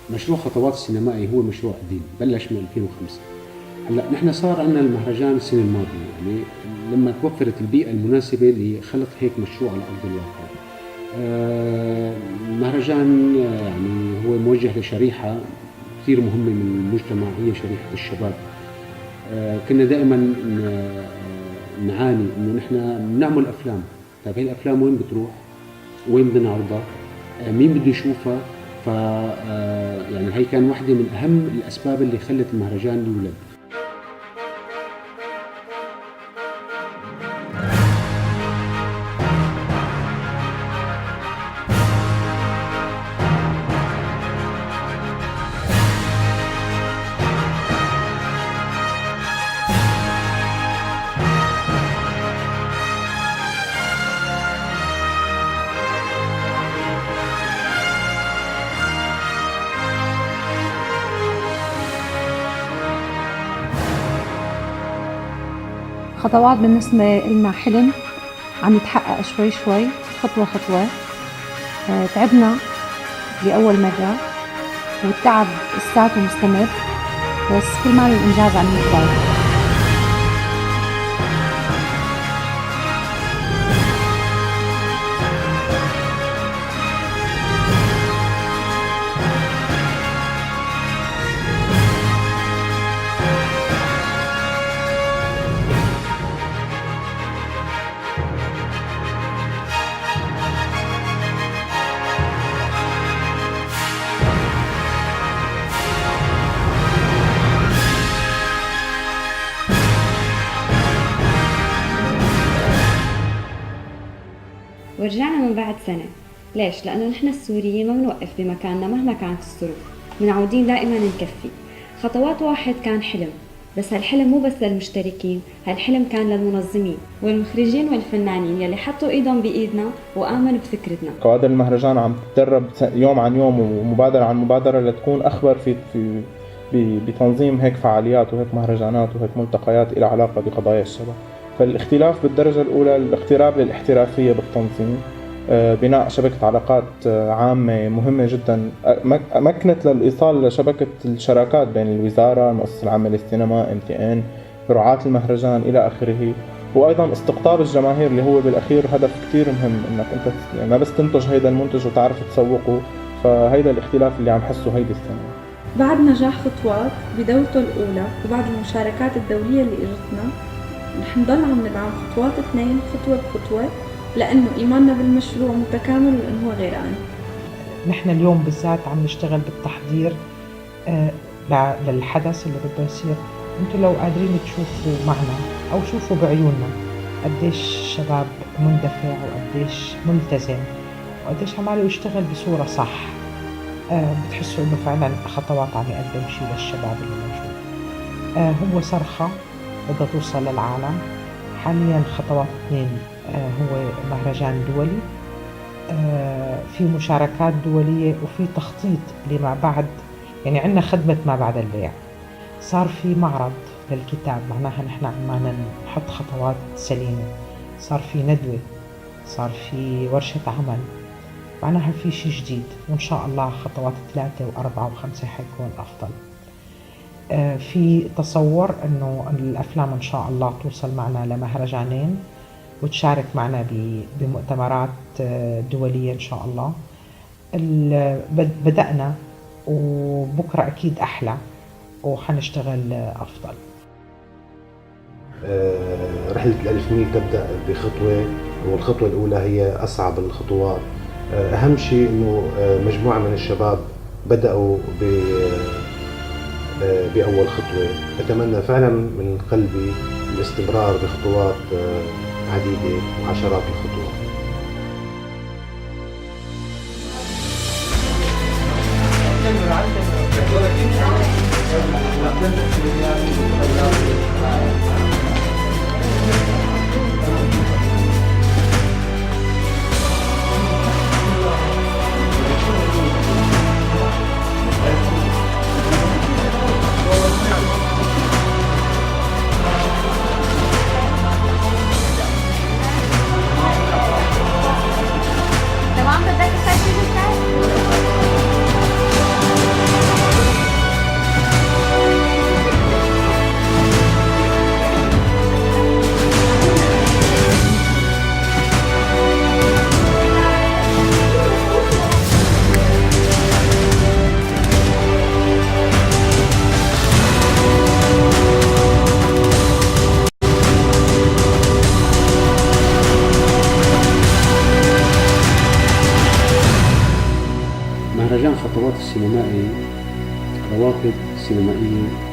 مشروع خطوات السينمائي هو مشروع قديم، بلش من 2005. هلا نحن صار عندنا المهرجان السنة الماضية، يعني لما توفرت البيئة المناسبة لخلق هيك مشروع على أرض الواقع. المهرجان يعني هو موجه لشريحة كثير مهمة من المجتمع، هي شريحة الشباب. كنا دائما نعاني انه نحن بنعمل افلام، طيب هي الافلام وين بتروح؟ وين بدنا نعرضها؟ مين بده يشوفها؟ ف يعني هي كان واحدة من اهم الاسباب اللي خلت المهرجان يولد. خطوات بالنسبة لنا حلم عم يتحقق شوي شوي، خطوة خطوة. تعبنا بأول مرة والتعب لساته مستمر، بس كل ما الإنجاز عم يكبر. ورجعنا من بعد سنة. ليش؟ لأنه نحن السوريين ما بنوقف بمكاننا مهما كانت الظروف، متعودين دائما نكفي. خطوات واحد كان حلم، بس هالحلم مو بس للمشتركين، هالحلم كان للمنظمين والمخرجين والفنانين يلي حطوا ايدهم بايدنا وآمنوا بفكرتنا. كوادر المهرجان عم تتدرب يوم عن يوم ومبادرة عن مبادرة لتكون أخبر في بتنظيم هيك فعاليات وهيك مهرجانات وهيك ملتقيات إلى علاقة بقضايا الشباب. فالاختلاف بالدرجة الأولى الاقتراب للاحترافية بالتنظيم، بناء شبكة علاقات عامة مهمة جدا مكنت للإيصال لشبكة الشراكات بين الوزارة، المؤسسة العامة للسينما، MTN، رعاة المهرجان إلى آخره. وأيضا استقطاب الجماهير اللي هو بالأخير هدف كتير مهم، إنك أنت يعني ما بس تنتج هيدا المنتج وتعرف تسوقه. فهيدا الاختلاف اللي عم حسه هيدي السنة. بعد نجاح خطوات بدورته الأولى وبعد المشاركات الدولية اللي إجتنا، رح نضل عم ندعم خطوات 2 خطوة بخطوة، لأنه إيماننا بالمشروع متكامل ولأنه هو غيراني. نحن اليوم بالذات عم نشتغل بالتحضير للحدث اللي بده يصير. انتوا لو قادرين تشوفوا معنا أو شوفوا بعيوننا قديش الشباب مندفع وقديش ملتزم وقديش عماله يشتغل بصورة صح، بتحسوا إنه فعلا خطوات عم يقدم شيء للشباب اللي موجود. هو صرخة بدها توصل للعالم. حاليا خطوات 2 هو مهرجان دولي، في مشاركات دولية وفي تخطيط لما بعد، يعني عندنا خدمة ما بعد البيع. صار في معرض للكتاب، معناها نحن عمالنا نحط خطوات سليمة. صار في ندوة، صار في ورشة عمل، معناها في شيء جديد. وإن شاء الله خطوات 3 و4 و5 حيكون أفضل. في تصور أنه الأفلام إن شاء الله توصل معنا لمهرجانين وتشارك معنا بمؤتمرات دولية إن شاء الله. بدأنا وبكرة أكيد أحلى وحنشتغل أفضل. رحلة الألف ميل تبدأ بخطوة، والخطوة الأولى هي أصعب الخطوات. أهم شيء أنه مجموعة من الشباب بدأوا بأول خطوة. أتمنى فعلا من قلبي الاستمرار بخطوات عديدة وعشرات الخطوات. تمام بدك تسجل مهرجان خطوات السينمائي روافد سينمائية